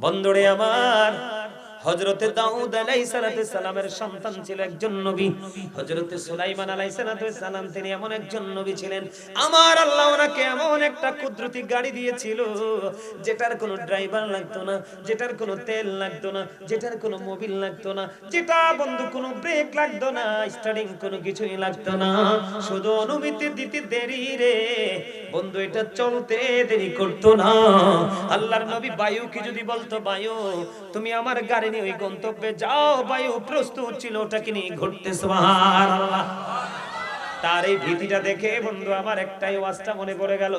বন্ধুরে আমার, হযরতে দাউদ আলাইহিস সালামের সন্তান ছিল একজন নবী। হযরতে সুলাইমান আলাইহিস সালাম তিনি এমন একজন নবী ছিলেন, আমার আল্লাহ ওনাকে এমন একটা কুদরতি গাড়ি দিয়েছিল যেটার কোনো ড্রাইভার লাগতো না, যেটার কোনো তেল লাগতো না, যেটার কোনো মোবিল লাগতো না, যেটা বন্ধু কোনো ব্রেক লাগতো না, স্টার্টিং কোনো কিছুই লাগতো না, শুধু অনুমতি দিতে দেরি রে বন্ধু, এটা চলতে দেরি করতো না। আল্লাহর নবী বায়ুকে যদি বলতো, বায়ু তুমি আমার গাড়ি নিয়ে ওই গন্তব্যে যাও, বায়ু প্রস্তুত ছিল ওটাকে নিয়ে ঘুরতে। সুবহানাল্লাহ। তার এই ভীতিটা দেখে বন্ধু আমার একটাই ওয়াজটা মনে পড়ে গেল।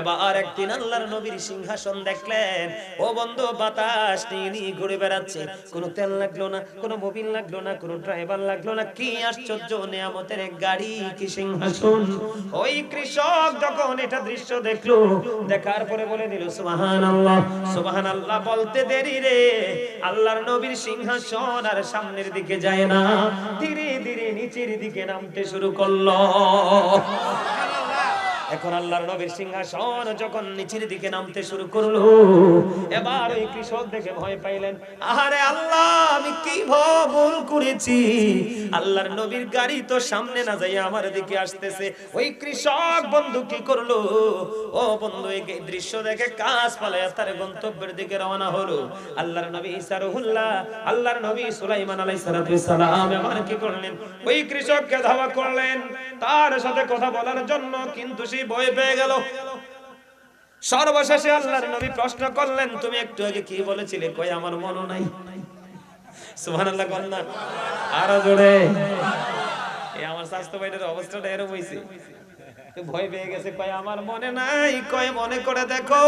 এবার একদিন আল্লাহর নবীর সিংহাসন দেখলেন, ও বন্ধু বাতাস নিয়ে ঘুরে বেড়াচ্ছে, কোনো তেল লাগলো না, কোনো মোবিল লাগলো না, কোনো ড্রাইভার লাগলো না, কি আশ্চর্য নিয়ামতের এক গাড়ি, কি সিংহাসন। ওই কৃষক যখন এটা দৃশ্য দেখলো, দেখার পরে বলে দিল সুবহানাল্লাহ, সুবহানাল্লাহ। বলতে দেরি রে, আল্লাহর নবীর সিংহাসন আর সামনের দিকে যায় না, ধীরে ধীরে নিচের দিকে নামতে শুরু করলো। এখন আল্লাহর নবীর সিংহাসন যখন নিচের দিকে নামতে শুরু করলো, এবার ওই কৃষক দেখে ভয় পাইলেন, আরে আল্লাহ আমি কি ভুল করেছি, আল্লাহর নবীর গাড়ি তো সামনে না যাই আমার দিকে আসতেছে। ওই কৃষক বন্ধু কি করলো, ও বন্ধু এই দৃশ্য দেখে কাজ পালায়া তার গন্তব্যের দিকে রওনা হলো। আল্লাহর নবী ঈসা রুহুল্লাহ, আল্লাহর নবী সুলাইমান আলাইহিস সালাম এবার কি করলেন, ওই কৃষককে ধাওয়া করলেন তার সাথে কথা বলার জন্য, কিন্তু সে ভয় পেয়ে গেল। সর্বশেষে আল্লাহর নবী প্রশ্ন করলেন, তুমি একটু আগে কি বলেছিলে? কয় আমার মনে নাই। সুবহানাল্লাহ কোন না আরো জোরে। এই আমার স্বাস্থ্য ভাইদের অবস্থাটা এরকম হইছে, ভয় পেয়ে গেছে, কয় আমার মনে নাই। কয় মনে করে দেখো।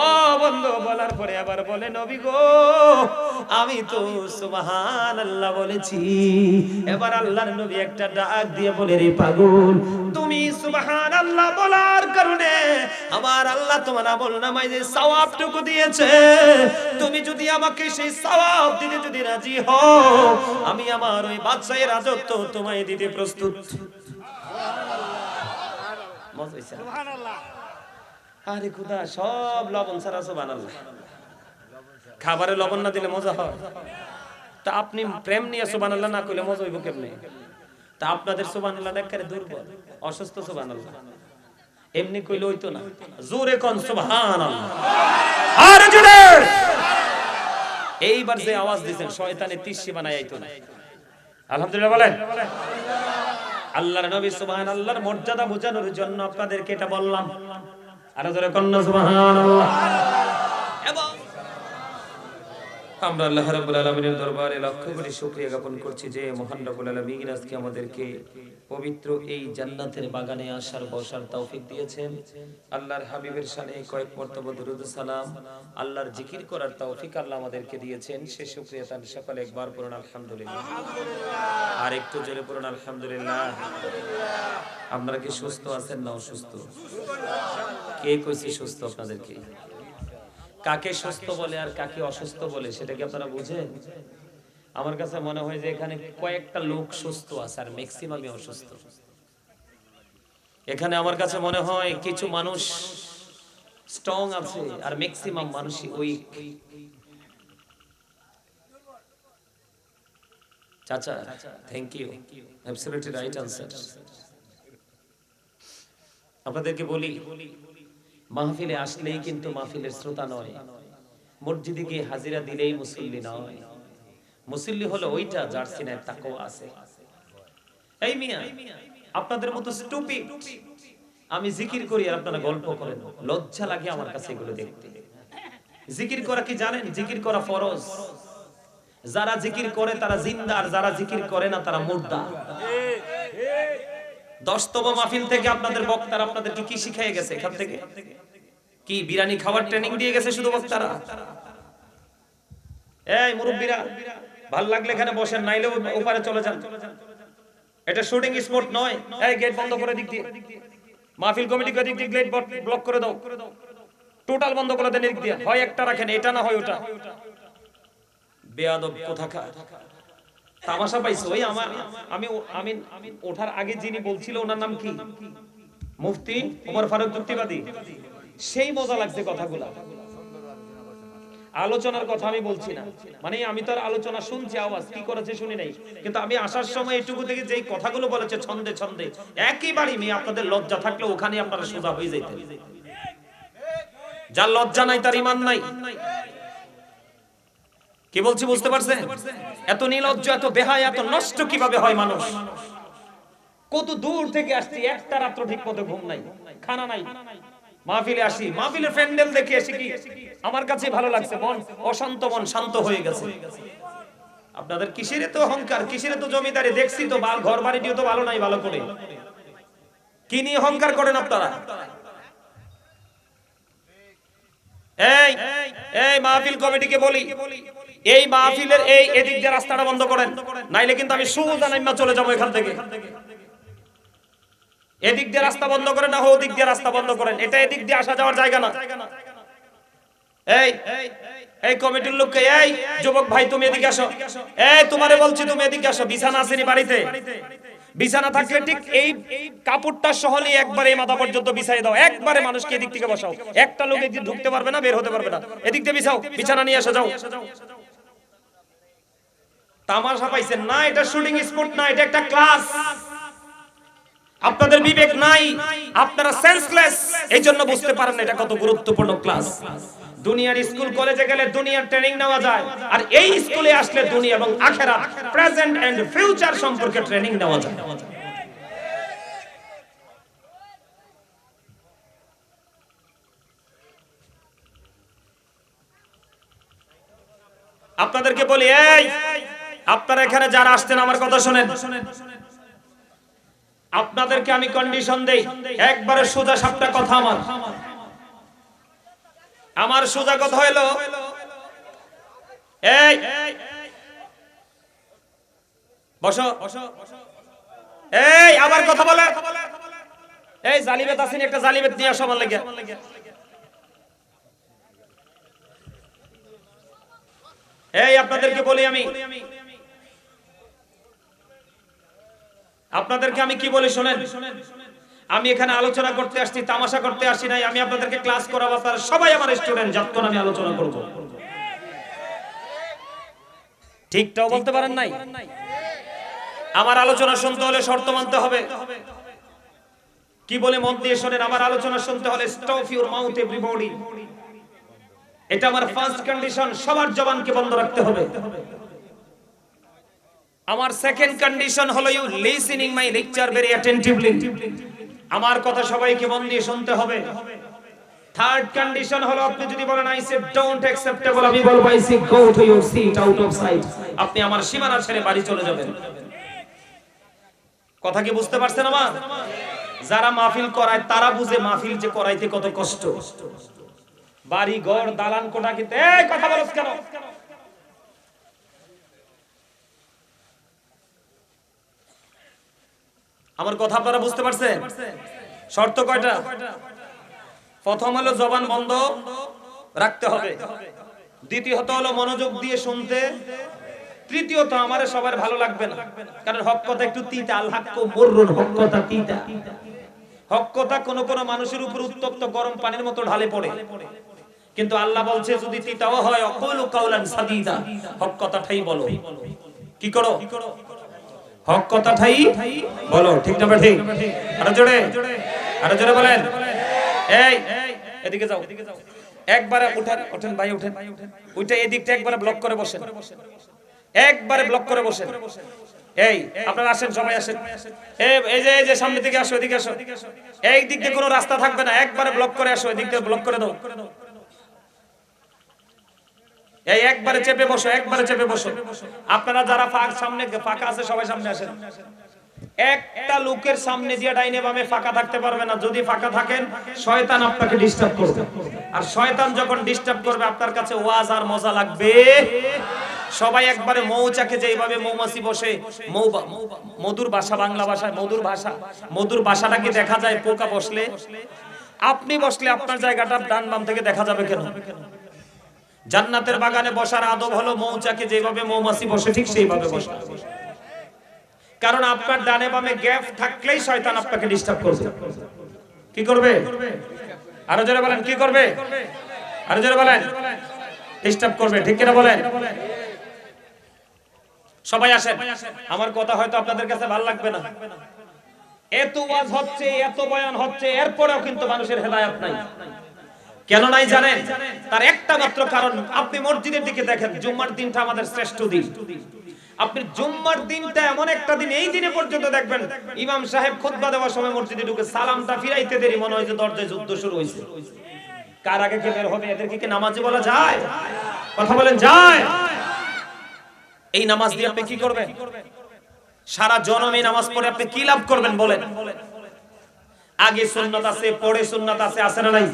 ও বন্ধু বলার পরে আবার বলে, নবী গো আমি তো সুবহানাল্লাহ বলেছি। এবার আল্লাহর নবী একটা ডাক দিয়ে বলে, রে পাগল, তুমি সুবহানাল্লাহ বলার কারণে আমার আল্লাহ তোমার আমলনামায় যে সওয়াবটুকু দিয়েছে, তুমি যদি আমাকে সেই সওয়াব দিতে যদি রাজি হও, আমি আমার ওই বাদশাহের রাজত্ব তোমায় দিতে প্রস্তুত। আরে খুদা, সব লবণ ছাড়া সুবহানাল্লাহ। খাবারে লবণ না দিলে মজা হয়? তা আপনি প্রেম নিয়ে সুবহানাল্লাহ না কইলে মজা হইব কেমনে? তা আপনাদের সুবহানাল্লাহ দেখে দুর্বল, অসুস্থ সুবহানাল্লাহ, এমনি কইলে হইতো না। জোরে কোন সুবহানাল্লাহ, আর জোরে। এইবার যে আওয়াজ দিবেন শয়তানে তিসি বানায় আইতো না। আলহামদুলিল্লাহ বলেন। আল্লাহর নবী সুবহানাল্লাহর মর্যাদা বোঝানোর জন্য আপনাদেরকে এটা বললাম। আর জোরে কোন সুবহানাল্লাহ। এবং আমরা আল্লাহ রাব্বুল আলামিনের দরবারে লক্ষ কোটি শুকরিয়া জ্ঞাপন করছি যে মহান রাব্বুল আলামিন আজকে আমাদেরকে পবিত্র এই জান্নাতের বাগানে আসার বসার তৌফিক দিয়েছেন। আল্লাহর হাবিবের শানে কয়েক মর্তবা দরুদ ও সালাম, আল্লাহর জিকির করার তৌফিক আল্লাহ আমাদেরকে দিয়েছেন। সে শুকরিয়া তার সকলে একবার পড়ুন আলহামদুলিল্লাহ। আর একটু জোরে পড়ুন আলহামদুলিল্লাহ। আপনারা কি সুস্থ আছেন না অসুস্থ? কে কইছে সুস্থ আপনাদেরকে? কাকে সুস্থ বলে আর কাকে অসুস্থ বলে সেটা কি আপনারা বুঝেন? আমার কাছে মনে হয় যে এখানে কয়েকটা লোক সুস্থ আছে আর ম্যাক্সিমামই অসুস্থ। এখানে আমার কাছে মনে হয় কিছু মানুষ স্ট্রং আছে আর ম্যাক্সিমাম মানুষই উইক। চাচা, thank you, absolutely right answer. আপনাদেরকে বলি, মাহফিলে আসলেই কিন্তু মাহফিলের শ্রোতা নয়, মসজিদে গিয়ে হাজিরা দিলেই মুসল্লি নয়। মুসল্লি হলো ওইটা যার সিনায় তাকওয়া আছে। এই মিয়া, আপনাদের মতো স্টুপিড আমি জিকির করি আর আপনারা গল্প করেন, লজ্জা লাগে আমার কাছে এগুলো দেখতে। জিকির করা কি জানেন? জিকির করা ফরজ। যারা জিকির করে তারা জিন্দা, আর যারা জিকির করে না তারা মুর্দা। 10তম মাহফিল থেকে আপনাদের বক্তারা আপনাদেরকে কি শিখিয়ে গেছে? এখান থেকে কি বিরিয়ানি খাওয়ার ট্রেনিং দিয়ে গেছে শুধু বক্তারা? এই মুরব্বিরা, ভাল লাগলে এখানে বসেন, নাইলে ওপারে চলে যান। এটা শুটিং স্পট নয়। এই গেট বন্ধ করে দিক দিয়ে, মাহফিল কমিটি করে দিক দিয়ে গেট ব্লক করে দাও, টোটাল বন্ধ করে দেন দিক দিয়ে। হয় একটা রাখেন, এটা না হয় ওটা। বেয়াদব কোথাকার। তামাশা পাইছো? ওই আমি ওঠার আগে যিনি বলছিল ওনার নাম কি? মুফতি ওমর ফারুক যুক্তিবাদী। সেই মজা লাগছে কথাগুলা। আলোচনার কথা আমি বলছি না, মানে আমি তো আলোচনা শুনছি, আওয়াজ কি করেছে শুনি নাই, কিন্তু আমি আসার সময় এটুকু থেকে যেই কথাগুলো বলেছে ছন্দে ছন্দে একেবারেই মেয়ে, আপনাদের লজ্জা থাকলে ওখানে আপনারা সোজা হয়ে যাইতেন। যার লজ্জা নাই তার ঈমান নাই। কি বলছি বুঝতে পারছেন? এত নির্লজ্জ, এত বেহায়া, এত নষ্ট কিভাবে হয় মানুষ? কত দূর থেকে আসছি, একটা রাত্র ঠিক মতো ঘুম নাই, খানা নাই, মাহফিলে আসি, মাহফিলের প্যান্ডেল দেখে এসে কি আমার কাছে ভালো লাগছে, মন অশান্ত, মন শান্ত হয়ে গেছে। আপনাদের কিসের তো অহংকার, কিসের তো জমিদারি, দেখছি তো ঘর বাড়ি দিয়ে তো ভালো নাই, ভালো করে কি নিয়ে অহংকার করেন আপনারা? এই এই মাহফিল কমিটিকে বলি, এই মাহফিলের এই এদিক দিয়ে রাস্তাটা বন্ধ করেন, নাইলে কিন্তু আমি সোজা নাইমা চলে যাবো এখান থেকে। এদিক দিয়ে রাস্তা বন্ধ করেন, না ওদিক দিয়ে রাস্তা বন্ধ করেন, এটা এদিক দিয়ে আসা যাওয়ার জায়গা না। এই এই কমিটির লোককে, এই যুবক ভাই তুমি এদিকে আসো, এই তোমারে বলছি তুমি এদিকে আসো। বিছানা আসেনি বাড়িতে? বিছানা থাকলে ঠিক এই কাপড়টা সহলে একবারে মাথা পর্যন্ত বিছাই দাও, একবারে মানুষকে এদিক থেকে বসাও, একটা লোক এদিকে ঢুকতে পারবে না, বের হতে পারবে না, এদিক দিয়ে বিছাও, বিছানা নিয়ে এসে যাও। তামাশা পাইছেন না? এটা শুটিং স্পট না, এটা একটা ক্লাস। আপনাদের বিবেক নাই, আপনারা সেন্সলেস, এইজন্য বুঝতে পারেন না এটা কত গুরুত্বপূর্ণ ক্লাস। দুনিয়ার স্কুল কলেজে গেলে দুনিয়ার ট্রেনিং নেওয়া যায়, আর এই স্কুলে আসলে দুনিয়া এবং আখিরাত, প্রেজেন্ট এন্ড ফিউচার সম্পর্কে ট্রেনিং নেওয়া যায়। আপনাদেরকে বলি, এই আপনারা এখানে যারা আসছেন আমার কথা শুনেন, আপনাদেরকে আমি কন্ডিশন দেই, একবারে সোজা সাপটা কথা, আমার সোজা কথা হলো, এই বসো, এই আবার কথা বলে, এই জালিবেত আসেনি, একটা জালিবেত নিয়ে আসো আমার লাগে। এই আপনাদেরকে বলি, আপনাদেরকে আমি কি বলি শোনেন, আমি এখানে আলোচনা করতে আসছি, তামাশা করতে আসি নাই, আমি আপনাদেরকে ক্লাস করাবো, আপনারা সবাই আমার স্টুডেন্ট, যতক্ষণ আমি আলোচনা করব। ঠিকটাও বলতে পারেন নাই? আমার আলোচনা শুনতে হলে শর্ত মানতে হবে। কি বলে মন দিয়ে শোনেন, আমার আলোচনা শুনতে হলে স্টপ ইউর মাউথ এভরিবডি, এটা আমার ফার্স্ট কন্ডিশন, সবার জবানকে বন্ধ রাখতে হবে। আমার সেকেন্ড কন্ডিশন হলো you listening my lecture very attentively, আমার কথা সবাইকে মন দিয়ে শুনতে হবে। থার্ড কন্ডিশন হলো আপনি যদি বলেন আই সে ডোন্ট অ্যাকসেপ্টেবল, আমি বলবো I say go to your seat out of sight, আপনি আমার সীমানা ছেড়ে বাড়ি চলে যাবেন। কথা কি বুঝতে পারছেন আমার? যারা মাহফিল করায় তারা বুঝে মাহফিল যে করাইতে কত কষ্ট। বাড়ি ঘর দালান কোঠা কিনতে, এই কথা বলছ কেন? আমার কথা আপনারা বুঝতে পারছেন? শর্ত কয়টা? প্রথম হলো জবান বন্ধ রাখতে হবে, দ্বিতীয়ত হলো মনোযোগ দিয়ে শুনতে, তৃতীয়ত আমারে সবার ভালো লাগবে না, কারণ হক কথা একটু তিতা, আল হাক্কু মুররুন, হক কথা তিতা। হক কথা কোন কোন মানুষের উপর উত্তপ্ত গরম পানির মতো ঢালে পড়ে, কিন্তু আল্লাহ বলছে যদি তিতাও হয় অকুলু কাউলান সাদীদা, হক কথাটাই বলো। কি করো? হক কথাটাই বলো, ঠিক না ঠিক? আরো জোরে, আরো জোরে বলেন। এই এদিকে যাও, একবারে ওঠেন ভাই, ওঠেন, ওইটা এদিকটা একবারে ব্লক করে বসেন, একবারে ব্লক করে বসেন। এই আপনারা আসেন, সবাই আসেন, এই যে সামনে দিকে আসো, এদিকে আসো, এই দিক দিয়ে কোনো রাস্তা থাকবে না, একবারে ব্লক করে আসো, এদিক দিয়ে ব্লক করে দাও। এই একবারে চেপে বসো, একবারে চেপে বসো। আপনারা যারা সামনে ফাঁকা আছে সবাই সামনে আসেন। একটা লোকের সামনে দিয়ে ডাইনে বামে ফাঁকা থাকতে পারবে না, যদি ফাঁকা থাকেন শয়তান আপনাকে ডিস্টার্ব করবে, আর শয়তান যখন ডিস্টার্ব করবে আপনার কাছে ওয়াজ আর মজা লাগবে। সবাই একবারে মৌচাকে যেভাবে মৌমাছি বসে, মধুর ভাষা, বাংলা ভাষায় মধুর ভাষা, মধুর ভাষাটা কি দেখা যায় পোকা বসলে? আপনি বসলে আপনার জায়গাটা ডান বাম থেকে দেখা যাবে কেন? জান্নাতের বাগানে বসার আদব হলো মৌচাকে যেভাবে মৌমাছি বসে ঠিক সেইভাবে বসা, কারণ আপনার ডানে বামে গ্যাপ থাকলেই শয়তান আপনাকে ডিস্টার্ব করবে। কি করবে? আরো জোরে বলেন, কি করবে? আরো জোরে বলেন। ডিস্টার্ব করবে, ঠিক কিনা বলেন? সবাই আসেন। আমার কথা হয়তো আপনাদের কাছে ভালো লাগবে না, এত ওয়াজ হচ্ছে, এত বয়ান হচ্ছে, এরপরেও কিন্তু মানুষের হেদায়েত নাই। কেন নাই জানেন? তার একটা মাত্র কারণ, আপনি মসজিদের দিকে দেখেন, জুম্মার দিনটা আমাদের শ্রেষ্ঠ দিন। আপনি জুম্মার দিনটা এমন একটা দিন, এই দিনে পর্যন্ত দেখবেন ইমাম সাহেব খুতবা দেওয়ার সময় মসজিদে ঢুকে সালামটা ফিরাইতে দেরি, মনে হয় যে দরজায় যুদ্ধ শুরু হয়েছে। কার আগে কে বের হবে, এদেরকে কি নামাজি বলা যায়? কথা বলেন, যায়? এই নামাজ দিয়ে আপনি কি করবেন? সারা জনমে নামাজ পড়ে আপনি কি লাভ করবেন বলেন? আগে সুন্নাত আছে, পরে সুন্নাত আছে, আছে না নাই?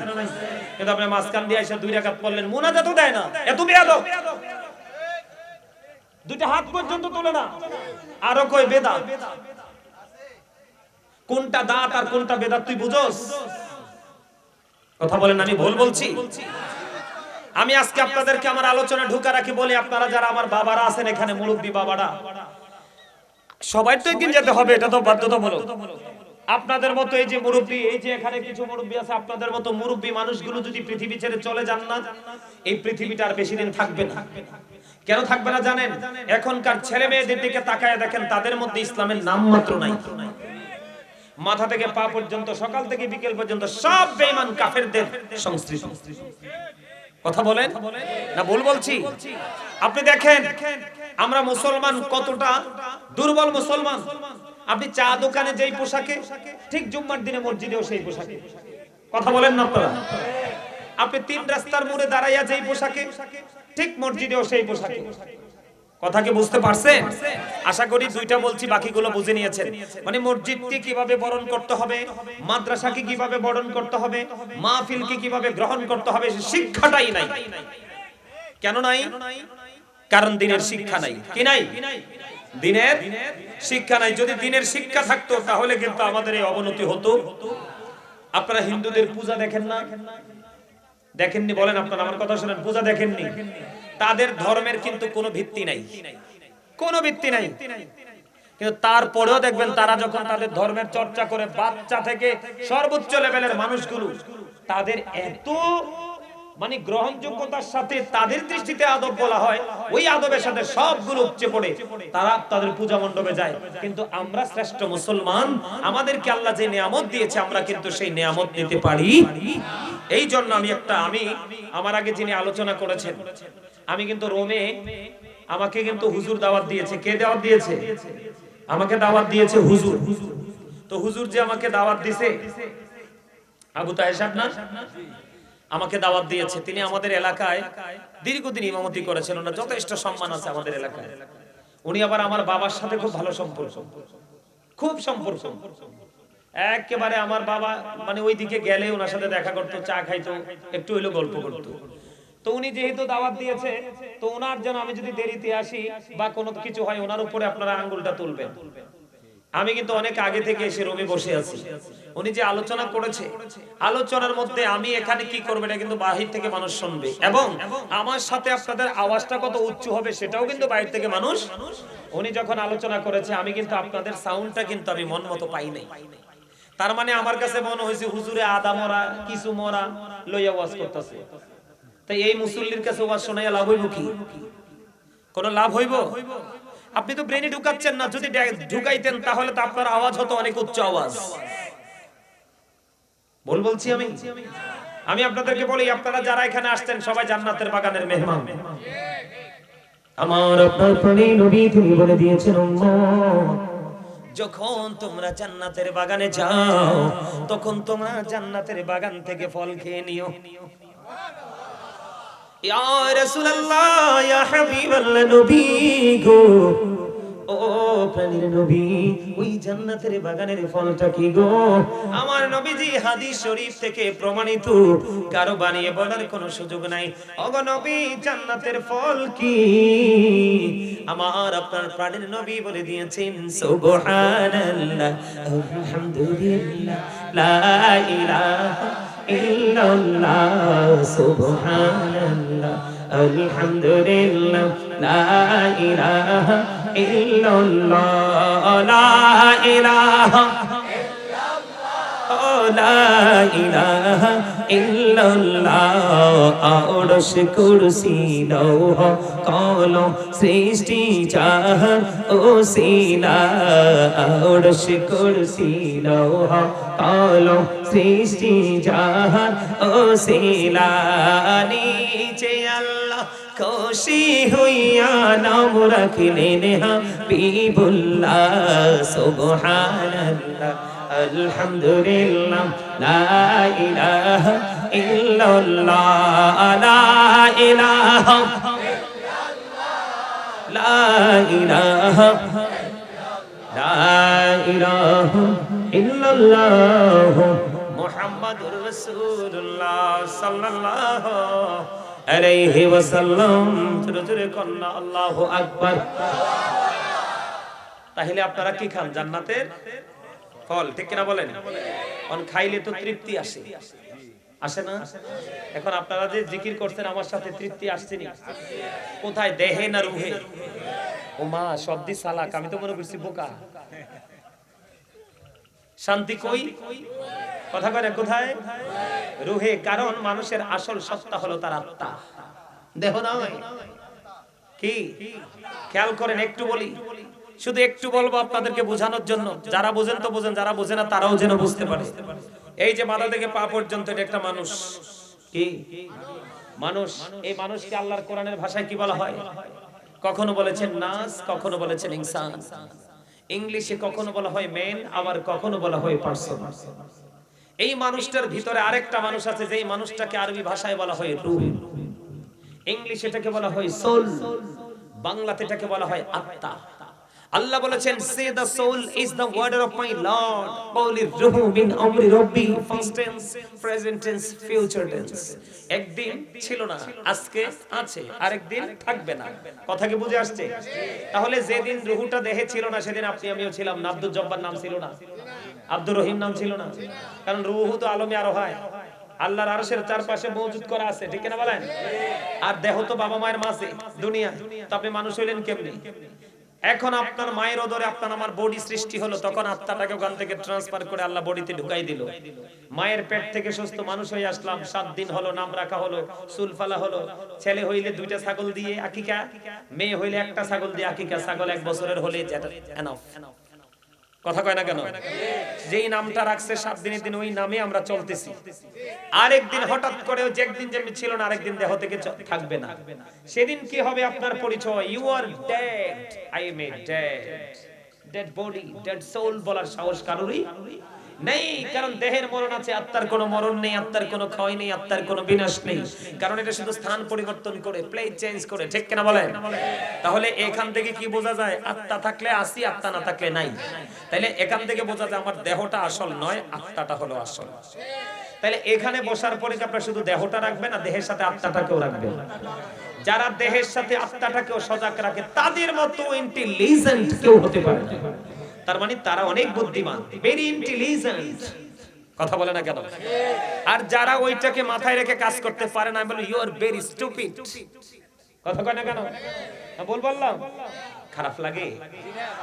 কিন্তু আপনি মাঝখান দিয়ে এসে 2 রাকাত পড়লেন, মুনাজাতও দেয় না, এত বেয়াদব। 2টা হাত পর্যন্ত তোলে না, আরো কই বেদাত। কোনটা দাঁত আর কোনটা বেদাত তুই বুঝোস? কথা বলেন, আমি ভুল বলছি? আমি আজকে আপনাদেরকে আমার আলোচনা ঢুকা রাখি বলি, আপনারা যারা আমার বাবারা আছেন এখানে, মুরব্বী বাবারা, সবাই তো একদিন যেতে হবে, এটা তো বাধ্যতামূলক। আপনাদের মতো এই যে মুরব্বী, এই যে এখানে কিছু মুরব্বী আছে, আপনাদের মতো মুরব্বী মানুষগুলো যদি পৃথিবী ছেড়ে চলে যান না, এই পৃথিবীটা আর বেশি দিন থাকবে না। কেন থাকবে না জানেন? এখনকার ছেলে মেয়েদের দিকে তাকায় দেখেন, তাদের মধ্যে ইসলামের নাম মাত্র নাই। মাথা থেকে পা পর্যন্ত, সকাল থেকে বিকেল পর্যন্ত সব বেঈমান কাফেরদের সংস্কৃতি। কথা বলেন না ভুল বলছি? আপনি দেখেন আমরা মুসলমান কতটা দুর্বল মুসলমান। আপনি চা দোকানে যেই পোশাকে, ঠিক জুম্মার দিনে মসজিদেও সেই পোশাকে। কথা বলেন না আপনারা? আপনি 3 রাস্তার মোড়ে দাঁড়াইয়া যেই পোশাকে, ঠিক মসজিদেও সেই পোশাকে। কথা কি বুঝতে পারছেন? আশা করি 2টা বলছি, বাকিগুলো বুঝে নিয়েছেন। মানে মসজিদকে কিভাবে বরণ করতে হবে, মাদ্রাসাকে কিভাবে বরণ করতে হবে, মাহফিলকে কিভাবে গ্রহণ করতে হবে, শিক্ষাটাই নাই। কেন নাই? কারণ দিনের শিক্ষা নাই। কি নাই? দিনের শিক্ষা নাই। যদি দিনের শিক্ষা থাকতো তাহলে কিন্তু আমাদের এই অবনতি হতো। আপনারা হিন্দুদের পূজা দেখেন না? দেখেননি? বলেন আপনারা, আমার কথা শুনেন, পূজা দেখেননি? তাদের ধর্মের কিন্তু কোনো ভিত্তি নাই, কোনো ভিত্তি নাই। কিন্তু তারপরেও দেখবেন তারা যখন তাদের ধর্মের চর্চা করে, বাচ্চা থেকে সর্বোচ্চ লেভেলের মানুষগুলো, তাদের এত মানে গ্রহণযোগ্যতার সাথে, তাদের দৃষ্টিতে আদব বলা হয়, ওই আদবের সাথে সবগুলো উপচে পড়ে তারা তাদের পূজা মণ্ডপে যায়। কিন্তু আমরা শ্রেষ্ঠ মুসলমান, আমাদেরকে আল্লাহ যে নিয়ামত দিয়েছে, আমরা কিন্তু সেই নিয়ামত নিতে পারি। এই জন্য আমি আমার আগে যিনি আলোচনা করেছেন, আমি কিন্তু রোমে, আমাকে কিন্তু হুজুর দাওয়াত দিয়েছে। কে দাওয়াত দিয়েছে? আমাকে দাওয়াত দিয়েছে হুজুর। তো হুজুর যে আমাকে দাওয়াত দিয়েছে, আবু তাহের সাহেব না, আমাকে দাওয়াত দিয়েছে। তিনি আমাদের এলাকায় দীর্ঘদিন ইমামতি করেছেন, ওনার যথেষ্ট সম্মান আছে আমাদের এলাকায়। উনি আবার আমার বাবার সাথে খুব ভালো সম্পর্ক, খুব সম্পর্ক। একেবারে আমার বাবা মানে ওইদিকে গেলে ওনার সাথে দেখা করতো, চা খাইতো, একটু হইলো গল্প করতো। তো উনি যেহেতু দাওয়াত দিয়েছে, তো ওনার যেন আমি যদি দেরিতে আসি বা কোনো কিছু হয়, ওনার উপরে আপনারা আঙ্গুলটা তুলবেন। আমি কিন্তু অনেক আগে থেকে এসে রুমে বসে আছি। উনি যে আলোচনা করেছে, আলোচনার মধ্যে আমি এখানে কি করব এটা কিন্তু বাহির থেকে মানুষ শুনবে, এবং আমার সাথে আপনাদের আওয়াজটা কত উচ্চ হবে সেটাও কিন্তু বাইরে থেকে মানুষ। উনি যখন আলোচনা করেছে, আমি কিন্তু আপনাদের সাউন্ডটা কিন্তু আমি মন মতো পাই নাই। তার মানে আমার কাছে মনে হয়েছে হুজুরে আদা মরা কিছু মরা লইয়া ওয়াজ করতেছে। তাই এই মুসল্লির কাছে ওয়াজ শোনাইয়া লাভ হইব কি? কোনো লাভ হইব? আপনি তো ব্রেনে ঢুকাচ্ছেন না। যদি ঢুকাইতেন তাহলে তো আপনার আওয়াজ হতো অনেক উচ্চ আওয়াজ। বলছি আমি আপনাদেরকে বলি, আপনারা যারা এখানে আসছেন সবাই জান্নাতের বাগানের মেহমান। আমার আপনার প্রাণের নবী তিনি বলে দিয়েছেন, যখন তোমরা জান্নাতের বাগানে যাও, তখন তোমরা জান্নাতের বাগান থেকে ফল খেয়ে নিও। ইয়া রাসূলুল্লাহ, ইয়া হাবিবাল্লাহ, নবী গো, ও প্রাণের নবী, ওই জান্নাতের বাগানের ফলটা কি গো? আমার নবীজি হাদিস শরীফ থেকে প্রমাণিত, কারো বানিয়ে বলার কোনো সুযোগ নাই। ওগো নবী, জান্নাতের ফল কি? আমার আপনার প্রাণের নবী বলে দিয়েছেন, সুবহানাল্লাহ, আলহামদুলিল্লাহ, লা ইলাহা ইল্লাল্লাহ, সুবহানাল্লাহ, আলহামদুলিল্লাহ, লা ইলাহা ইল্লাল্লাহ, লা ইলাহা ইল্লাল্লাহ, লা ইলাহা ইল্লাল্লাহ আরশ কুরসি লৌহ কলম সৃষ্টি জাহান ওসিলা আরশ কুরসি লৌহ কলম সৃষ্টি জাহান ওসিলা নিচে আল্লাহ খুশি হইয়া নাম রাখলেন হাবিবুল্লাহ সুবহানাল্লাহ আলহামদুলিল্লাহ লা ইলাহা ইল্লাল্লাহ লা ইলাহা লা ইলাহা লা ইলাহা ইল্লাল্লাহ মুহাম্মাদুর রাসূলুল্লাহ সাল্লাল্লাহু আলাইহি ওয়াসাল্লাম। জোরে জোরে কন্না আল্লাহু আকবার। তাহলে আপনারা কি খান? জান্নাতের ফল, ঠিক কিনা বলেন? অন খাইলে তো তৃপ্তি আসে, আসে না? এখন আপনারা যে জিকির করছেন আমার সাথে, তৃপ্তি আসছে নি? কোথায়, দেহে না রুহে? ও মা শব্দি সালাক, আমি তো মনে করছি বোকা। শান্তি কই? কথা কয় না, কোথায়? রুহে। কারণ মানুষের আসল সত্তা হলো তার আত্মা, দেহ নয়। কি খেয়াল করেন, একটু বলি, শুধু একটু বলবো আপনাদেরকে বোঝানোর জন্য। যারা বোঝেন তো বোঝেন, যারা বোঝে না তারাও যেন বুঝতে পারে। এই যে মাথা থেকে পা পর্যন্ত এটা একটা মানুষ। কি মানুষ? এই মানুষকে আল্লাহর কোরআনের ভাষায় কি বলা হয়? কখনো বলেছেন নাস, কখনো বলেছেন ইনসান। ইংলিশে কখনো বলা হয় মেন, আবার কখনো বলা হয় পারসন। এই মানুষটার ভিতরে আরেকটা মানুষ আছে, যেই মানুষটাকে আরবি ভাষায় বলা হয় রূহ। ইংলিশে এটাকে বলা হয় সোল, বাংলাতে এটাকে বলা হয় আত্মা। আল্লাহ বলেছেন সে the soul is the word of my lord, বলি রূহু মিন আমরি রব্বি, first tense, present tense, future tense. একদিন ছিল না, আজকে আছে, আরেকদিন থাকবে না। কথা কি বুঝে আসছে? তাহলে যেদিন রূহুটা দেহে ছিল না সেদিন আপনি আমিও ছিলাম না। আব্দুল জব্বার নাম ছিল না, আব্দুর রহিম নাম ছিল না। কারণ রূহু তো আলমে আরো হয়, আল্লাহর আরশের চারপাশে মওজুদ করা আছে, ঠিক কিনা বলেন? আর দেহ তো বাবা মায়ের মাঝে দুনিয়া, তো আপনি মানুষ হইলেন কেমনে? এখন আপনার মায়ের ওদরে আপনার আমার বডি সৃষ্টি হলো, তখন আত্মাটাকে ওখান থেকে ট্রান্সফার করে আল্লাহ বডিতে ঢুকাই দিল। মায়ের পেট থেকে সুস্থ মানুষ হয়ে আসলাম, 7 দিন হলো, নাম রাখা হলো, চুল ফালা হলো। ছেলে হইলে 2টা ছাগল দিয়ে আকিকা, মেয়ে হইলে 1টা ছাগল দিয়ে আকিকা। ছাগল 1 বছরের হলে এনাফ। কথা কয় না কেন? যেই নামটা রাখছে 7 দিনের দিন, ওই নামে আমরা চলতেছি। আরেকদিন হঠাৎ করে যে একদিন যেমন ছিল না, আরেকদিন দেহ থেকে থাকবে না। সেদিন কি হবে আপনার পরিচয়? You are dead, I am a dead. Dead body, dead soul বলার সাহস কারোরই নেই। কারণ দেহের মরণ আছে, আত্মার কোনো মরণ নেই, আত্মার কোনো ক্ষয় নেই, আত্মার কোনো বিনাশ নেই। কারণ এটা শুধু স্থান পরিবর্তন করে, প্লেস চেঞ্জ করে, ঠিক কিনা বলেন? তাহলে এখান থেকে কি বোঝা যায়? আত্মা থাকলে আসি, আত্মা না থাকলে নাই। তাহলে এখান থেকে বোঝা যায় আমার দেহটা আসল নয়, আত্মাটা হলো আসল। তাহলে এখানে বসার পরে কি আপনারা শুধু দেহটা রাখবেন, না দেহের সাথে আত্মাটাকেও রাখবেন? যারা দেহের সাথে আত্মাটাকেও সজাগ রাখে, তাদের মতো ইন্টেলিজেন্ট কেউ হতে পারে না। তার মানে তারা অনেক বুদ্ধিমান, ভেরি ইন্টেলিজেন্ট। কথা বলে না কেন? আর যারা ওইটাকে মাথায় রেখে কাজ করতে পারে না, আমি বলি ইউ আর ভেরি স্টুপিড। কথা কয় না কেন? বল বললাম, খারাপ লাগে?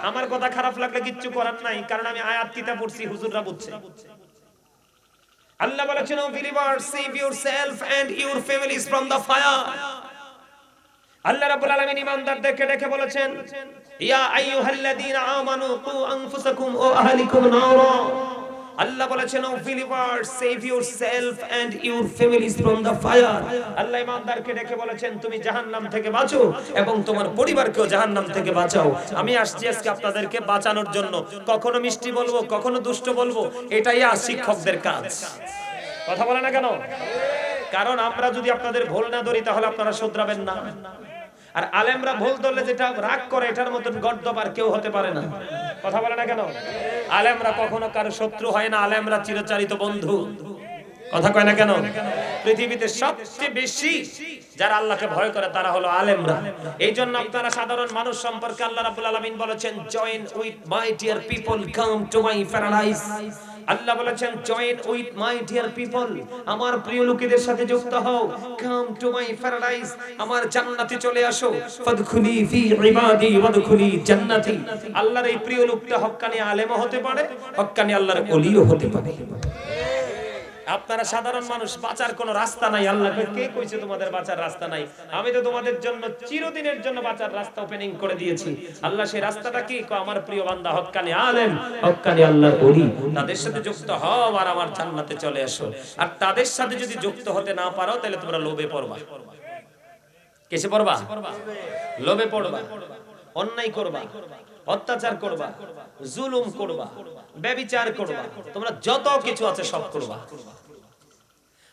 আমার কথা খারাপ লাগলে কিচ্ছু করার নাই, কারণ আমি আয়াত কিতাব পড়ছি, হুজুররা বুঝছে। আল্লাহ বলেছেন, O believer, save yourself and your families from the fire. Allah রাব্বুল আলামিন ঈমানদারদেরকে ডেকে বলেছেন, ইয়া আইয়ুহাল্লাযীনা আমানু কু আনফুসাকুম ওয়া আহলিকুম নারা। আল্লাহ বলেছেন, O believer, save yourself and your families from the fire. Allah ঈমানদারকে ডেকে বলেছেন, তুমি জাহান্নাম থেকে বাঁচো এবং তোমার পরিবারকেও জাহান্নাম থেকে বাঁচাও। আমি আসছি আজকে আপনাদেরকে বাঁচানোর জন্য। কখনো মিষ্টি বলবো, কখনো দুষ্ট বলবো, এটাই শিক্ষকদের কাজ। কথা বলে না কেন? কারণ আমরা যদি আপনাদের ভুল না ধরি, তাহলে আপনারা শুধরাবেন না। আর আলেমরা ভুল ধরলে যেটা রাগ করে, এটার মতন গর্দবার কেউ হতে পারে না। কথা বলে না কেন? আলেমরা কখনো কারো শত্রু হয় না, আলেমরা চিরচারিত বন্ধু। কথা কয় না কেন? পৃথিবীতে সবচেয়ে বেশি যারা আল্লাহকে ভয় করে তারা হলো আলেমরা। এইজন্য আপনারা সাধারণ মানুষ সম্পর্কে আল্লাহ রাব্বুল আলামিন বলেছেন, join with my dear people, come to my paradise. Allah বলেছেন, join with my dear people, আমার প্রিয় লোকেদের সাথে যুক্ত হও। কাম টু মাই প্যারাডাইস, আমার জান্নাতে চলে আসো। ফাদখুলি ফি ইবাদি ওয়াদখুলি জান্নাতি। আল্লাহর এই প্রিয় লোকটা হক্কানি আলেমও হতে পারে, হক্কানি আল্লাহর ওলিও হতে পারে। আপনারা সাধারণ মানুষ, বাঁচার কোনো রাস্তা নাই। আল্লাহকে কে কইছে তোমাদের বাঁচার রাস্তা নাই? আমি তো তোমাদের জন্য চিরদিনের জন্য বাঁচার রাস্তা ওপেনিং করে দিয়েছি। আল্লাহ সেই রাস্তাটা কি? আমার প্রিয় বান্দা হক্কানি আলেম, হক্কানি আল্লাহর ওলি, তাদের সাথে যুক্ত হও আর আমার জান্নাতে চলে আসো। আর তাদের সাথে যদি যুক্ত হতে না পারো তাহলে তোমরা লোভে পড়বা। কিসে পড়বা? লোভে পড়বা, অন্যায় করবা, অত্যাচার করবা, জুলুম করবা, ব্যভিচার করবা, তোমরা যত কিছু আছে সব করবা।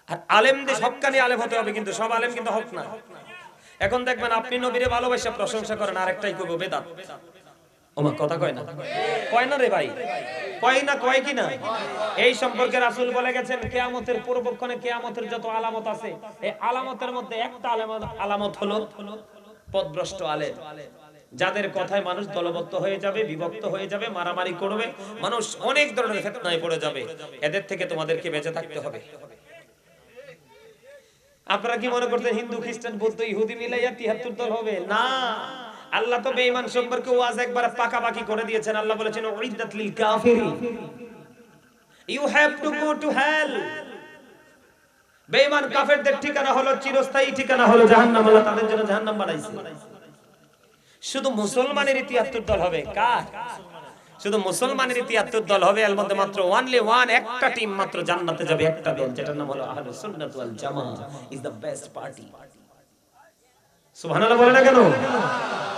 আর আলেমদের হক্কানি আলেম হতে হবে, কিন্তু সব আলেম কিন্তু হক না। এখন দেখবেন আপনি নবীরে ভালোবাসা প্রশংসা করেন, আরেকটাই কইবো বেদাত। ওমা কথা কয় না, কয় না রে ভাই, কয় না, কয় কি না? এই সম্পর্কে রাসূল বলে গেছেন কিয়ামতের পূর্বক্ষণে কিয়ামতের যত আলামত আছে, এই আলামতের মধ্যে একটা আলামত হলো পথভ্রষ্ট আলেম, যাদের কথায় মানুষ দলবদ্ধ হয়ে যাবে, বিভক্ত হয়ে যাবে, মারামারি করবে, মানুষ অনেক ধরনের ফিতনায় পড়ে যাবে। এদের থেকে তোমাদেরকে বেঁচে থাকতে হবে। আপনারা কি মনে করতেন হিন্দু, খ্রিস্টান, বৌদ্ধ, ইহুদি মিলাইয়া ৭৩ দল হবে? না, আল্লাহ তো বেঈমান সম্পর্কে ওয়াজ একবার পাকাপাকি করে দিয়েছেন। আল্লাহ বলেছেন উইদ্দাত লিল কাফিরিন, you have to go to hell. বেঈমান কাফেরদের ঠিকানা হলো চিরস্থায়ী ঠিকানা হলো জাহান্নাম। আল্লাহ তাদের জন্য জাহান্নাম বানাইছে। শুধু মুসলমানের ৭৩ দল হবে। কার? শুধু মুসলমানের ৭৩ দল হবে। এর মধ্যে মাত্র ওয়ানলি ওয়ান, একটা টিম মাত্র জান্নাতে যাবে, একটা দল, যেটার নাম হলো আহলুস সুন্নাত ওয়াল জামাআহ ইজ দ্য বেস্ট পার্টি। সুবহানাল্লাহ বলে না কেন?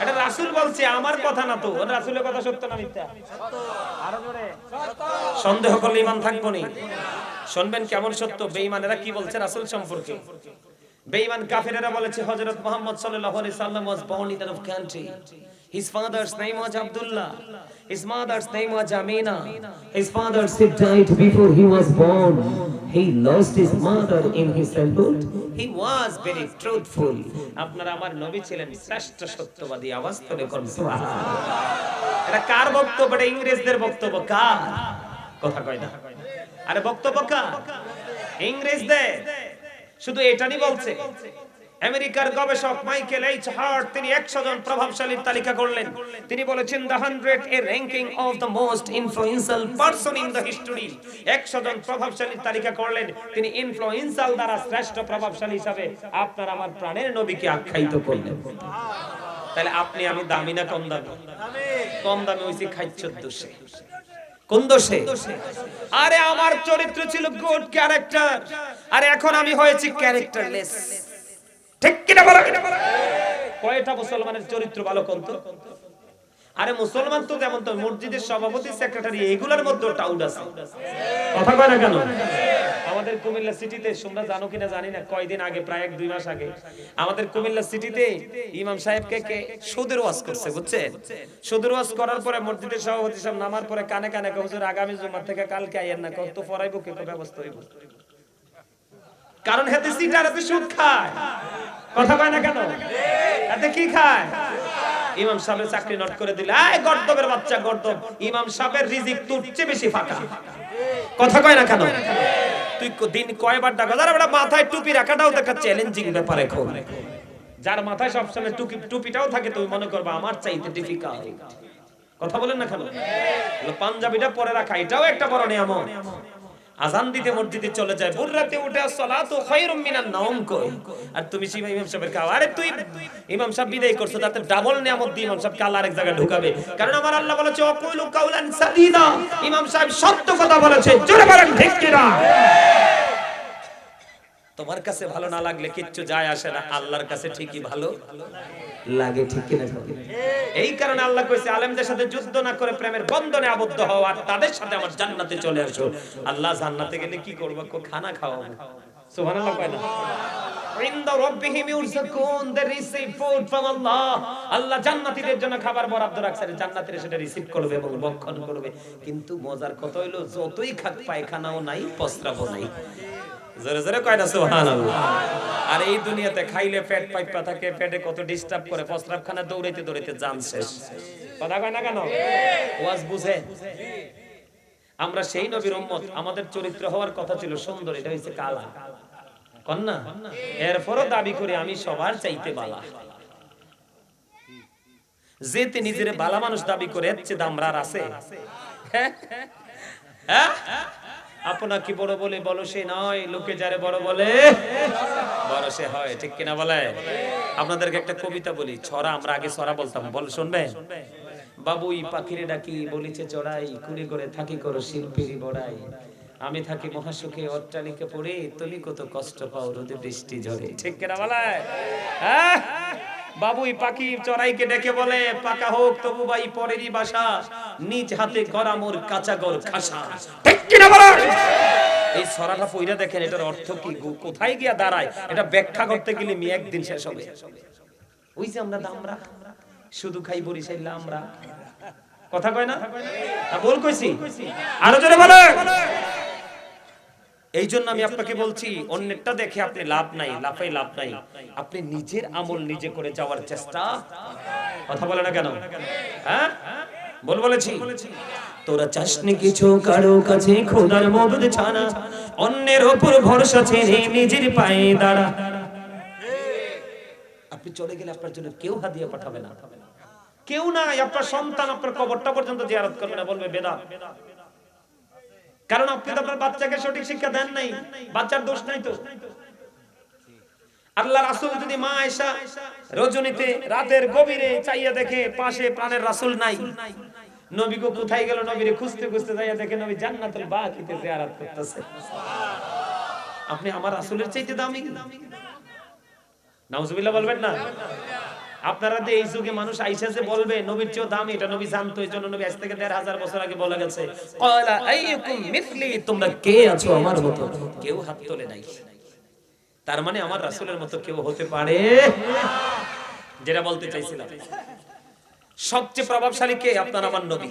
এটা রাসূল বলছে, আমার কথা না তো। রাসূলের কথা সত্য না মিথ্যা? আরো জোরে। সত্য। সন্দেহ করলে ঈমান থাকবে না। শুনবেন কেমন সত্য। বেঈমানেরা কি বলছে রাসূল সম্পর্কে? বেঈমান কাফেরেরা বলেছে হযরত মুহাম্মদ সাল্লাল্লাহু আলাইহি সাল্লাম was born in a country. His father's name was Abdullah. His mother's name was Amina. His father died before he was born. He lost his mother in his childhood. He was very truthful. আপনারা আমার নবী ছিলেন শ্রেষ্ঠ সত্যবাদী। আওয়াজ করে কোন সুবহানাল্লাহ। এটা কার বক্তব্য? এটা ইংরেজদের বক্তব্য। কার কথা কয় না? আরে বক্তব্য কার? ইংরেজদের। শুধু এটাই বলছে। আমেরিকার গবেষক মাইকেল এইচ হার্ট তিনি 100 জন প্রভাবশালীর তালিকা করলেন। তিনি বলেছেন the 100 a ranking of the most influential person in the history। 100 জন প্রভাবশালীর তালিকা করলেন। তিনি ইনফ্লুয়েন্সাল দ্বারা শ্রেষ্ঠ প্রভাবশালী হিসাবে আপনার আমার প্রাণের নবীকে আখ্যায়িত করলেন। তাহলে আপনি আমি দামি না কম দামি? কম দামি হইছি খাইচ্ছর দোষে। কোন দোষে? আরে আমার চরিত্র ছিল গুড ক্যারেক্টার, আর এখন আমি হয়েছি ক্যারেক্টারলেস। ঠিক কি না বলো? কয়টা মুসলমানের চরিত্র ভালো কোন তো? আরে মুসলমান তো যেমন তো মসজিদের সভাপতি, সেক্রেটারি, এগুলোর মধ্যে টাউড আছে। কথা কয় না কেন? আমাদের কুমিল্লা সিটিতে, তোমরা জানো কিনা জানি না, কয়দিন আগে, প্রায় 1-2 মাস আগে, আমাদের কুমিল্লা সিটিতে ইমাম সাহেবকে কে সুদের ওয়াজ করছে, বুঝছেন? সুদের ওয়াজ করার পরে মসজিদের সভাপতি সাহেব নামার পরে কানে কানে কয়, হুজুর আগামী জুমা থেকে কালকে আইয়েন না, কত পড়াইবো, কে ব্যবস্থা হইব। কারণ হেতে সিটার এতে সুদ খায়। কথা কয় না কেন? এতে কি খায়? ইমাম সাহেবের চাকরি নট করে দিলে, আয় গর্দবের বাচ্চা গর্দব, ইমাম সাহেবের রিজিক তোর চেয়ে বেশি ফাঁকা। কথা কয় না কেন? তুই দিন কয়বার ডাকা? যারা বড় মাথায় টুপি রাখাটাও তো একটা চ্যালেঞ্জিং ব্যাপার। এখন যার মাথায় সবসময় টুপিটাও থাকে, তুমি মনে করবা আমার চাইতে ডিফিকাল্ট। কথা বলেন না কেন? পাঞ্জাবিটা পরে রাখা এটাও একটা বড় নিয়ামত। আজান দিতে মসজিদে চলে যায়, ভোর রাতে উঠে সালাতু খায়রুম মিনান নাওম কই, আর তুমি শিবা ইমাম সাহেবের খাও। আরে তুই ইমাম সাহেব বিদায় করছো, তাতে ডাবল নিয়ামত দিয়ে ইমাম সাহেব কাল আরেক জায়গায় ঢুকাবে। কারণ আমার আল্লাহ বলেছে ওয়াকুলু কাউলান সাদীদা, ইমাম সাহেব সত্য কথা বলেছে। জোরে বলেন ঠিক কি না? তোমার কাছে ভালো না লাগলে কিচ্ছু যায় আসে না, আল্লাহর কাছে ঠিকই ভালো লাগে। ঠিক কি না? এই কারণে আল্লাহ কইছে আলেমদের সাথে যুদ্ধ না করে প্রেমের বন্ধনে আবদ্ধ হও, আর তাদের সাথে আমার জান্নাতে চলে আসো। আল্লাহ জান্নাতে গেলে কি করব? খানা খাওয়াবো। সুবহানাল্লাহ কয় না? ইনদা রাব্বিহিম ইউরযাকুন, দে রিসিভ ফুড ফ্রম আল্লাহ। আল্লাহ জান্নাতীদের জন্য খাবার বরাদ্দ রাখছেন, জান্নাতীরা সেটা রিসিভ করবে এবং ভক্ষণ করবে। কিন্তু মজার কথা হইলো যতই খাক পায়খানাও নাই, প্রস্রাবও নাই। জোরে জোরে কয় না সুবহানাল্লাহ। আর এই দুনিয়াতে খাইলে পেট পাইপা থাকে, পেটে কত ডিস্টার্ব করে, প্রস্রাবখানা দৌড়াইতে দৌড়াইতে জান শেষ। কথা কয় না কেন? ওয়াজ বুঝে। আমরা সেই নবীর উম্মত, আমাদের চরিত্র হওয়ার কথা ছিল সুন্দর, এটা হইছে কালা। কন্না এরপরও দাবি করি আমি সবার চাইতে বালা। যেতে নিজের বালা মানুষ দাবি করে, এর চেয়ে দামরার আছে? হ্যাঁ, আপনাকে বড় বলে বলো সে নয়, লোকে যারে বড় বলে বড় সে হয়, ঠিক কিনা বলে? আপনাদেরকে একটা কবিতা বলি, ছড়া, আমরা আগে ছড়া বলতাম, বল শুনবেন? বাবুই পাখিরে ডাকি বলিছে চড়াই, কুড়ি করে থাকি করো শিল্পীরই বড়াই, আমি থাকি মহাসুখে অট্টালিকা পড়ে, তুমি কত কষ্ট পাও রোদে বৃষ্টি ঝরে, ঠিক কিনা বলে? হ্যাঁ, বাবুই পাখি চড়াইকে ডেকে বলে পাকা হোক তবু ভাই পরেরই বাসা, নিজ হাতে করা মোর কাঁচা ঘর খাসা, ঠিক কিনা বলে? এই ছড়াটা পইরা দেখেন, এটার অর্থ কি, কোথায় গিয়া দাঁড়ায়, এটা ব্যাখ্যা করতে গেলে মি একদিন শেষ হবে। ওই যে আমরা দামরা শুধু খাই বরিশাইলা আমরা, কথা কয় না, বল কইছি, আরো জোরে বলে। এই জন্য আমি আপনাকে বলছি, অন্যেরটা দেখে আপনি লাভ নাই, লাফাই লাভ নাই, আপনি নিজের আমল নিজে করে যাওয়ার চেষ্টা, কথা বলে না কেন? হ্যাঁ বল বলেছি। তোরা চাসনি কিছু কারো কাছে খোদার মদদ ছাড়া, অন্যের উপর ভরসা ছেড়ে নিজের পায়ে দাঁড়া। আপনি চলে গেলে আপনার জন্য কেউ হাদিয়া পাঠাবে না, কেউ নাই, আপনার সন্তান আপনার কবরটা পর্যন্ত জিয়ারত করবে না, বলবে বেদা, কারণ আপনি তো আপনার বাচ্চাকে সঠিক শিক্ষা দেন নাই, বাচ্চার দোষ নাই তো। আল্লাহ রাসূল যদি মা আয়েশা রজনীতে রাতের গভীরে চাইয়া দেখে পাশে প্রাণের রাসূল নাই, নবী গো কোথায় গেল, নবীরে খুঁজতে খুঁজতে যাইয়া দেখে নবী জান্নাতুল বাকিতে জিয়ারত করতেছে। আপনি আমার রাসূলের চাইতে দামি, নাউজুবিল্লাহ বলবেন না? আপনারা যে এই যুগে মানুষ আইসা যে বলবে নবীর চেয়ে দামি, এটা নবী জানতো, এই জন্য নবী আজ থেকে ১৫০০ বছর আগে বলে গেছে, ক্বালা আইয়ুকুম মিথলি, তোমরা কে আছো আমার মতো? কেউ হাত তোলে নাই। তার মানে আমার রাসূলের মতো কেউ হতে পারে, যেটা বলতে চাইছিলাম। সবচেয়ে প্রভাবশালী কে? আপনার আমার নবী।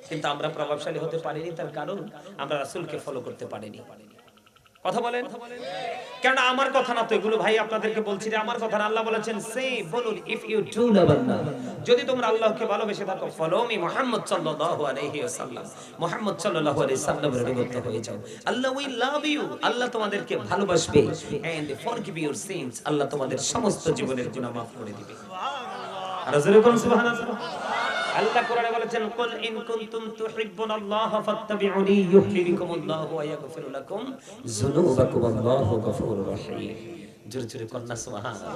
কিন্তু আমরা প্রভাবশালী হতে পারিনি, তার কারণ আমরা রাসূলকে ফলো করতে পারিনি। কথা বলেন, কারণ আমার কথা না তো এগুলো, ভাই আপনাদেরকে বলছি যে আমার কথা না, আল্লাহ বলেছেন সে বলুন, ইফ ইউ ডু লাভ আল্লাহ, যদি তোমরা আল্লাহকে ভালোবেসে থাকো, ফলো মি মুহাম্মদ সাল্লাল্লাহু আলাইহি ওয়াসাল্লাম, মুহাম্মদ সাল্লাল্লাহু আলাইহি সাল্লামের অনুগত হয়ে যাও, আল্লাহ উইল লাভ ইউ, আল্লাহ তোমাদেরকে ভালোবাসবে, এন্ড ফরগিভ ইউর সিনস, আল্লাহ তোমাদের সমস্ত জীবনের গুনাহ মাফ করে দিবে। আর জোরে বলুন সুবহানাল্লাহ। আল্লাহ কোরআনে বলেছেন কুল ইন কুনতুম তুহিব্বুনাল্লাহ ফাত্তাবিউনি ইউহিব্বুকুমুল্লাহু ওয়া ইয়াগফির লাকুম যুনুবাকুম আল্লাহু গফুরুর রহিম। জোরে জোরে কন্না সুবহানাল্লাহ।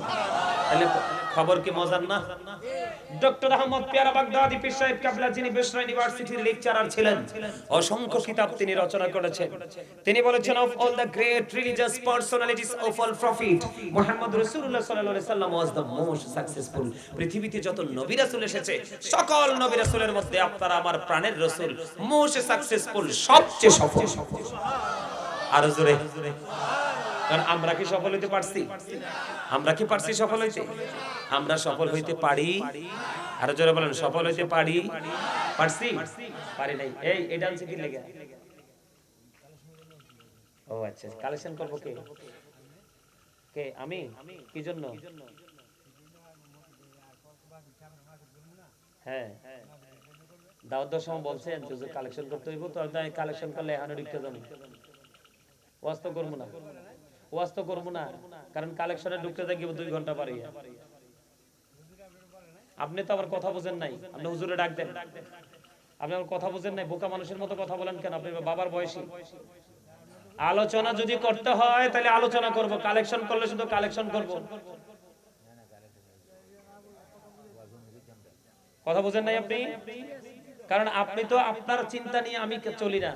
তাহলে খবর কি মজার না? ডক্টর আহমদ পেয়ারা বাগদাদি পীর সাহেব কাবলা, যিনি বেসরা ইউনিভার্সিটির লেকচারার ছিলেন, অসংখ্য কিতাব তিনি রচনা করেছেন। তিনি বলেছেন of all the great religious personalities of all prophet, Muhammad রাসূলুল্লাহ সাল্লাল্লাহু আলাইহি সাল্লাম ওয়াজ দ্য মোস্ট সাকসেসফুল। পৃথিবীতে যত নবী রাসূল এসেছে, সকল নবী রাসূলের মধ্যে আপনার আমার প্রাণের রাসূল মোস্ট সাকসেসফুল, সবচেয়ে সফল। আর জোরে, কারণ আমরা কি সফল হইতে পারছি? আমরা কি পারছি সফল হইতে? আমরা সফল হইতে পারি? আর জোরে বলেন, সফল হইতে পারি? পারছি? পারি নাই। এই এই ডান্সে কি লাগে? ও আচ্ছা, কালেকশন করব কে? কে? আমি? কি জন্য? হ্যাঁ, দাওয়াত দেওয়ার সময় বলছেন যে কালেকশন করতে হইব, তো আমি কালেকশন করলে এখানে ঢুকতে যাবো, ওয়াজ তো করবো না, ওয়াজ তো করবো না, কারণ কালেকশনে ঢুকতে যাই 2 ঘন্টা পারি। আপনি তো আবার কথা বুঝেন নাই, আপনি হুজুরে ডাক দেন, আপনি আমার কথা বুঝেন নাই, বোকা মানুষের মতো কথা বলেন কেন? আপনি বাবার বয়সী। আলোচনা যদি করতে হয় তাহলে আলোচনা করব, কালেকশন করলে শুধু কালেকশন করব। কথা বুঝেন নাই আপনি? কারণ আপনি তো আপনার চিন্তা নিয়ে আমি চলি না,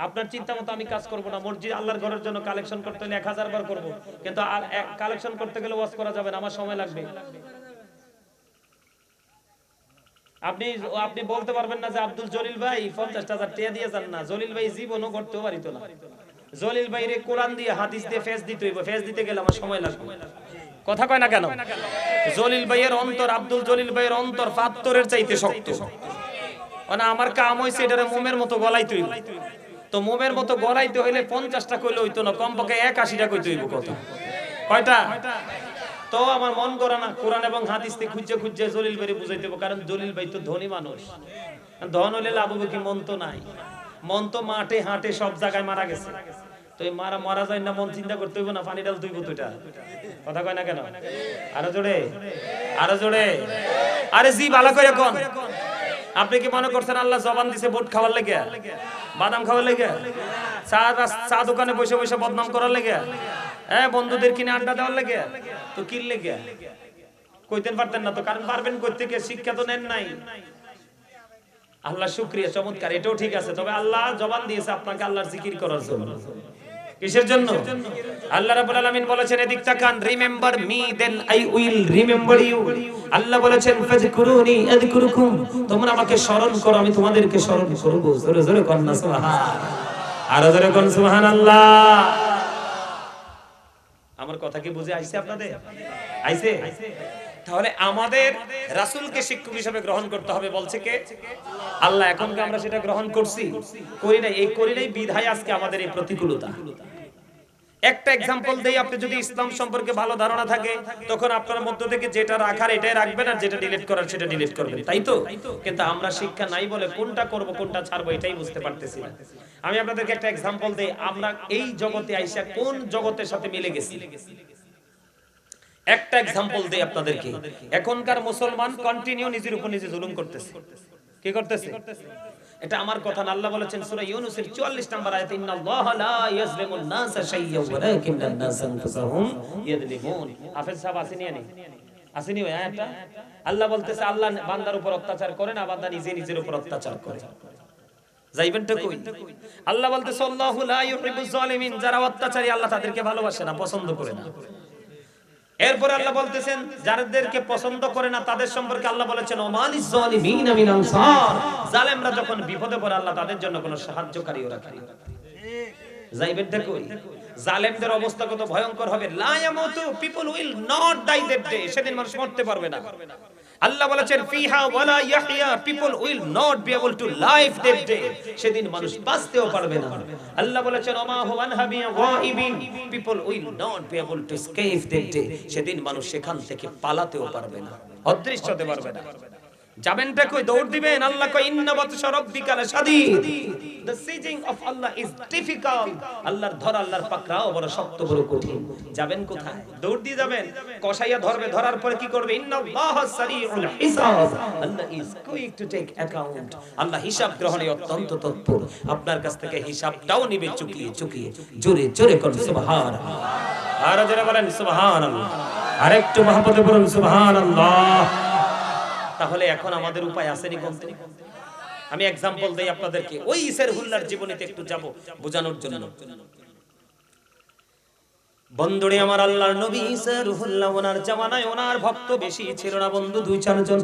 আপনার চিন্তা মতো আমি কাজ করব না। মসজিদ আল্লাহর ঘরের জন্য কালেকশন করতে হলে 1000 বার করব, কিন্তু কালেকশন করতে গেলে ওয়াজ করা যাবে না, আমার সময় লাগবে। আপনি বলতে পারবেন না যে আব্দুল জলিল ভাই 50,000 টাকা দিয়ে যান না, জলিল ভাই জীবনও করতেও পারিত না। জলিল ভাইরে কোরআন দিয়ে হাদিস দিয়ে ফেজ দিতে হইব, ফেজ দিতে গেলে আমার সময় লাগবে। কথা কয় না কেন? জলিল ভাইয়ের অন্তর, আব্দুল জলিল ভাইয়ের অন্তর পাথরের চাইতে শক্ত। মানে আমার কাম হইছে এটারে মোমের মতো গলাইতে হইব, তো মোমের মতো গলাইতে হইলে 50টা কইলে হইতো না, কমপক্ষে 81টা কইতে হইব। কথা কয়টা? তো আমার মন করে না কোরআন এবং হাদিস থেকে খুঁজে খুঁজে জলিল ভাইরে বুঝাইতে হবে, কারণ জলিল ভাই তো ধনী মানুষ। ধন হইলে লাভ হবে কি? মন তো নাই, মন তো মাঠে হাটে সব জায়গায় মারা গেছে। তো এই মারা যায় না, মন চিন্তা করতে হইব না, পানি ডাল তুইব দুইটা। কথা কয় না কেন? আরো জোরে, আরো জোরে। আরে জি ভালো করে কোন, আপনি কি মনে করছেন আল্লাহ জবান দিছে বুট খাওয়ার লাগে, বাদাম খাওয়ার লাগে, চা দোকানে বসে বসে বদনাম করার লাগে, হ্যাঁ বন্ধুদের কিনে আড্ডা দেওয়ার লাগে? তো কি লাগে কইতেন পারতেন না তো, কারণ পারবেন কই থেকে, শিক্ষা তো নেন নাই। আল্লাহ শুকরিয়া, চমৎকার, এটাও ঠিক আছে। তবে আল্লাহ জবান দিয়েছে আপনাকে আল্লাহর জিকির করার জন্য। কিসের জন্য? আল্লাহ রাব্বুল আলামিন বলেছেন এদিক তাকান, remember me then I will remember you. Allah বলেছেন ফাযকুরুনি আযকুরুকুম, তোমরা আমাকে স্মরণ করো আমি তোমাদেরকে স্মরণ করব। জোরে জোরে কোন না সুবহান, আর জোরে কোন সুবহানাল্লাহ। আমার কথা কি বুঝে আইছে আপনাদের? আইছে? তাহলে আমাদের রাসূলকে শিক্ষক হিসেবে গ্রহণ করতে হবে বলছে কে? আল্লাহ। এখন কি আমরা সেটা গ্রহণ করছি? করি নাই। এই করি নাই বিধায় আজকে আমাদের এই প্রতিকূলতা। একটা एग्जांपल দেই, আপনি যদি ইসলাম সম্পর্কে ভালো ধারণা থাকে তখন আপনার মধ্য থেকে যেটা রাখার এটাই রাখবেন, আর যেটা ডিলিট করার সেটা ডিলিট করবেন, তাই তো? কিন্তু আমরা শিক্ষা নাই বলে কোনটা করব কোনটা ছাড়বো এটাই বুঝতে পারতেছি না। আমি আপনাদেরকে একটা एग्जांपल দেই, আমরা এই জগতে আইসা কোন জগতের সাথে মিলে গেছি একটা एग्जांपल দেই আপনাদেরকে। এখনকার মুসলমান কন্টিনিউ নিজের উপর নিজে জুলুম করতেছে। কি করতেছে? এটা আমার কথা না, আল্লাহ বলেছেন সূরা ইউনূসের 44 নম্বর আয়াতে, ইন্নাল্লাহা লা ইয়াজলিমুন নাসা শাইয়্যান ওয়ালাকিন্নান নাসা আনফুসাহুম ইয়াজলিমুন। হাফেজ সাহেব আসেনি? আসেনি ওই আয়াতটা? আল্লাহ বলতেছে আল্লাহ বান্দার উপর অত্যাচার করে না, বান্দা নিজে নিজের উপর অত্যাচার করে। যাইবেনটা কই? আল্লাহ বলতেছে আল্লাহু লা ইউহিব্বুজ জালিমিন, যারা অত্যাচারী আল্লাহ তাদেরকে ভালোবাসে না, পছন্দ করে না। এরপর আল্লাহ বলতেছেন যাদেরকে পছন্দ করে না তাদের সম্পর্কে আল্লাহ বলেছেন ওমালিজ জালিমিনা মিন আনসার, জালেমরা যখন বিপদে পড়ে আল্লাহ তাদের জন্য কোনো সাহায্যকারীও রাখে না। যাইবেনটা কই? জালেমদের অবস্থা কত ভয়ঙ্কর হবে। লা ইয়ামুতু, people will not die that day, সেদিন মানুষ মরতে পারবে না। আল্লাহ বলেছেন ফিহা ওয়ালা ইয়াহইয়া, people will not be able to live that day, সেদিন মানুষ বাঁচতেও পারবে না। আল্লাহ বলেছেন ওমা হুয়ান হাবিয়া গাইবিন, people will not be able to escape that day, সেদিন মানুষ সেখান থেকে পালাতেও পারবে না, অদৃশ্য হতে পারবে না। যাবেনটা কই? দৌড় দিবেন। আল্লাহ কয় ইন্না বাতশা রাব্বিকা লাশাদীদ, the sieging of Allah is difficult, আল্লাহর ধরা, আল্লাহর পাকড়াও বড় শক্ত, বড় কঠিন। যাবেন কোথায়? দৌড় দিয়ে যাবেন। কসাইয়া ধরবে, ধরার পরে কি করবে? ইন্নাল্লাহা সারিউল হিসাব, আল্লাহ is quick to take account, আল্লাহ হিসাব গ্রহণে অত্যন্ত তৎপর। আপনার কাছ থেকে হিসাবটাও নিবে চুকিয়ে চুকিয়ে। জোরে জোরে কোন সুবহানাল্লাহ, আর জোরে বলেন সুবহানাল্লাহ, আরেকটু মহব্বতে বলুন সুবহানাল্লাহ। তাহলে এখন আমাদের উপায় আসেনি কোনতে? আমি एग्जांपल দেই আপনাদেরকে, ওই ইসেরহুল্লাহর জীবনীতে একটু যাব বোঝানোর জন্য। বন্ধুরে আমার, আল্লাহর নবী ইসেরহুল্লাহ, ওনার জামানায় ওনার ভক্ত বেশি ছিল না বন্ধু, 2-4 জন।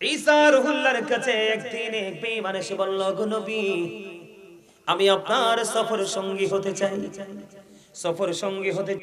ইসেরহুল্লাহর কাছে একদিন এক বেঈমান এসে বলল, গো নবী, আমি আপনার সফর সঙ্গী হতে চাই। সফর সঙ্গী হতে